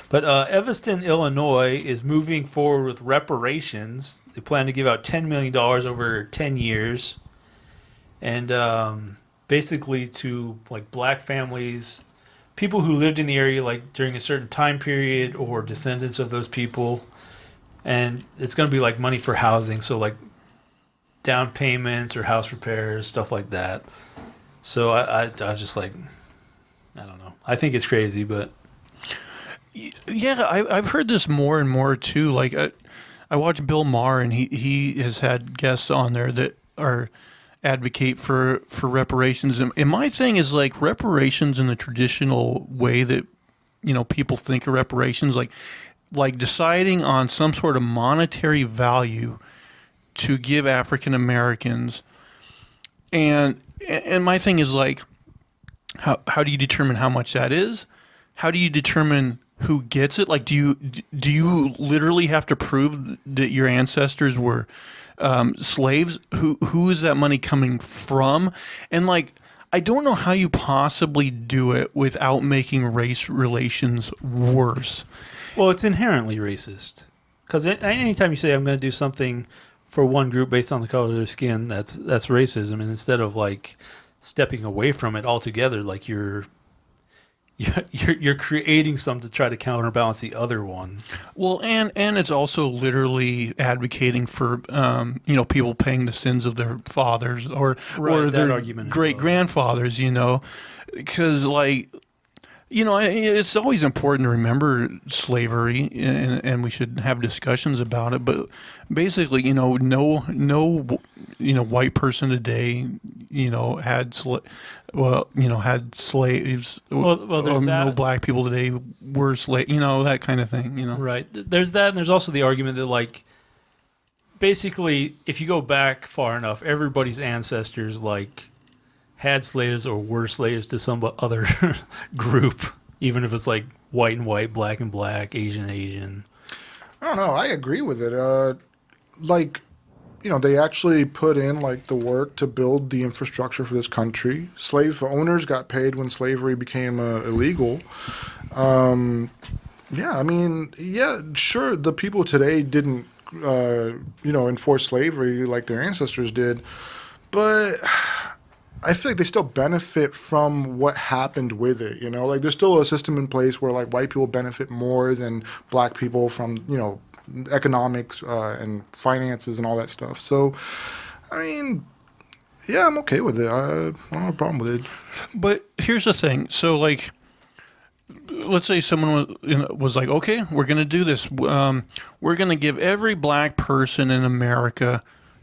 But Evanston, Illinois is moving forward with reparations. They plan to give out $10 million over 10 years. And basically to like black families, people who lived in the area like during a certain time period or descendants of those people. And it's going to be like money for housing. So like down payments or house repairs, stuff like that. So I was just like, I don't know. I think it's crazy, but Yeah, I've heard this more and more too. Like I watch Bill Maher, and he has had guests on there that are advocate for reparations. And my thing is like reparations in the traditional way that people think of reparations, like deciding on some sort of monetary value to give African Americans. And my thing is like, how do you determine how much that is? How do you determine who gets it? Like, do you literally have to prove that your ancestors were slaves? Who is that money coming from? And like, I don't know how you possibly do it without making race relations worse. well, it's inherently racist. Because anytime you say I'm going to do something for one group based on the color of their skin, that's racism. And instead of like stepping away from it altogether, like you're creating something to try to counterbalance the other one. Well, and it's also literally advocating for people paying the sins of their fathers or their argument great grandfathers. Because it's always important to remember slavery, and we should have discussions about it. But basically, no white person today, had had slaves. Well, there's that. No black people today were slaves. That kind of thing. Right. There's that, and there's also the argument that like basically, if you go back far enough, everybody's ancestors like had slaves or were slaves to some other group, even if it's like white and white, black and black, Asian and Asian. I don't know. I agree with it. They actually put in like the work to build the infrastructure for this country. Slave owners got paid when slavery became illegal. Sure, the people today didn't, enforce slavery like their ancestors did, but I feel like they still benefit from what happened with it, Like, there's still a system in place where, like, white people benefit more than black people from, economics and finances and all that stuff. So, I mean, yeah, I'm okay with it. I don't have a problem with it. But here's the thing. So, like, let's say someone was like, okay, we're going to do this. We're going to give every black person in America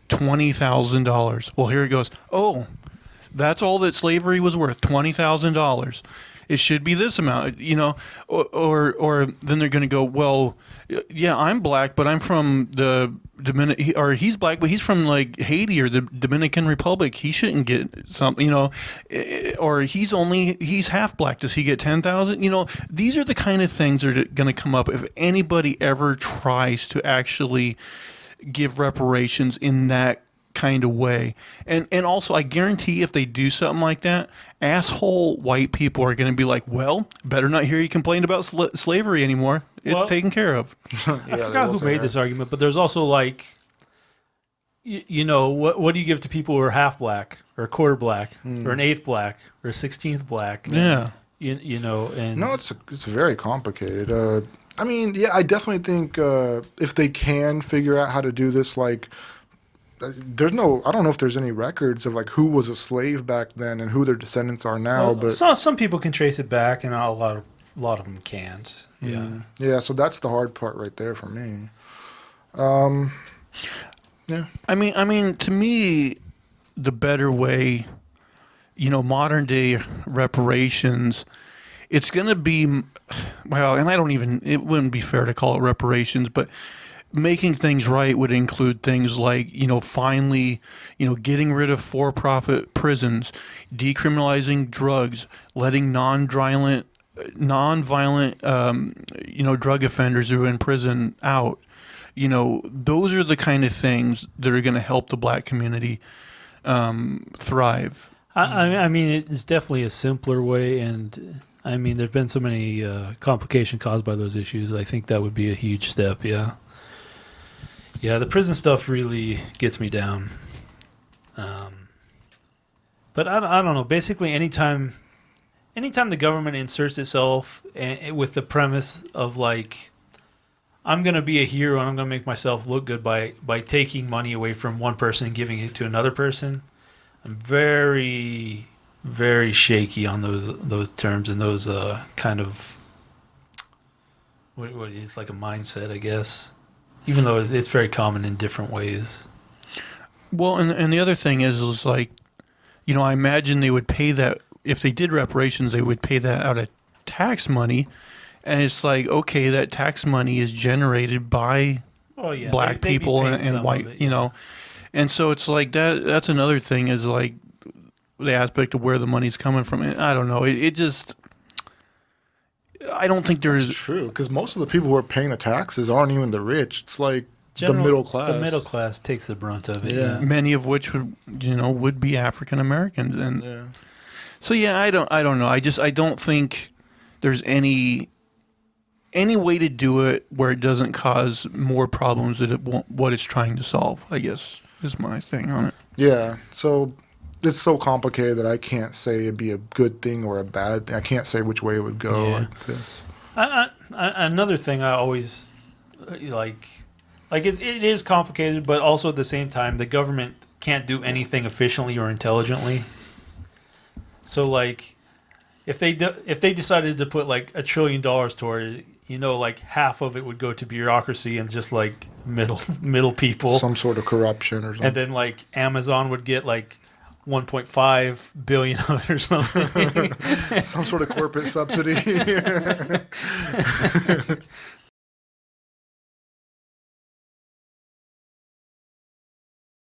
$20,000. Well, here it goes. Oh, that's all that slavery was worth, $20,000. It should be this amount, or then they're going to go, well, yeah, I'm black, but I'm from the Dominican, or he's black, but he's from like Haiti or the Dominican Republic. He shouldn't get something, or he's half black. Does he get 10,000? These are the kind of things that are going to come up if anybody ever tries to actually give reparations in that kind of way. And also, I guarantee if they do something like that, asshole white people are going to be like, well, better not hear you complain about slavery anymore. It's taken care of. I forgot who made this argument, but there's also like, what do you give to people who are half black or a quarter black or an eighth black or a 16th black? Yeah. And no, it's very complicated. I definitely think if they can figure out how to do this, like, I don't know if there's any records of like who was a slave back then and who their descendants are now. Well, but some people can trace it back, and a lot of them can't. Yeah. Yeah. So that's the hard part right there for me. Yeah. I mean, to me, the better way, modern day reparations, it's going to be, well, and it wouldn't be fair to call it reparations, but making things right would include things like, finally, getting rid of for-profit prisons, decriminalizing drugs, letting non-violent, drug offenders who are in prison out. Those are the kind of things that are going to help the black community thrive. I mean, it's definitely a simpler way, and I mean, there's been so many complication caused by those issues. I think that would be a huge step. Yeah, yeah. The prison stuff really gets me down. But I don't know. Basically, anytime the government inserts itself with the premise of like, I'm gonna be a hero and I'm gonna make myself look good by taking money away from one person and giving it to another person, I'm very, very shaky on those terms and those kind of what is like a mindset, I guess. Even though it's very common in different ways. Well, and the other thing is like, I imagine they would pay that if they did reparations, they would pay that out of tax money, and it's like, okay, that tax money is generated by Oh yeah, black they'd be people paying and some white, of it, and so it's like that's another thing is like the aspect of where the money's coming from. And I don't know. It just, I don't think That's there's. true, because most of the people who are paying the taxes aren't even the rich. It's like the middle class. The middle class takes the brunt of it. Yeah. Many of which would be African Americans, and Yeah. so yeah, I don't know. I don't think there's any way to do it where it doesn't cause more problems that it won't, what it's trying to solve, I guess, is my thing on it. Yeah. So it's so complicated that I can't say it'd be a good thing or a bad thing. I can't say which way it would go. Yeah. Like this. Another thing I always like it is complicated, but also at the same time, the government can't do anything efficiently or intelligently. So like, if they decided to put like $1 trillion toward it, like half of it would go to bureaucracy and just like middle people, Some sort of corruption or something. and then like Amazon would get like 1.5 billion of it or something. Some sort of corporate subsidy.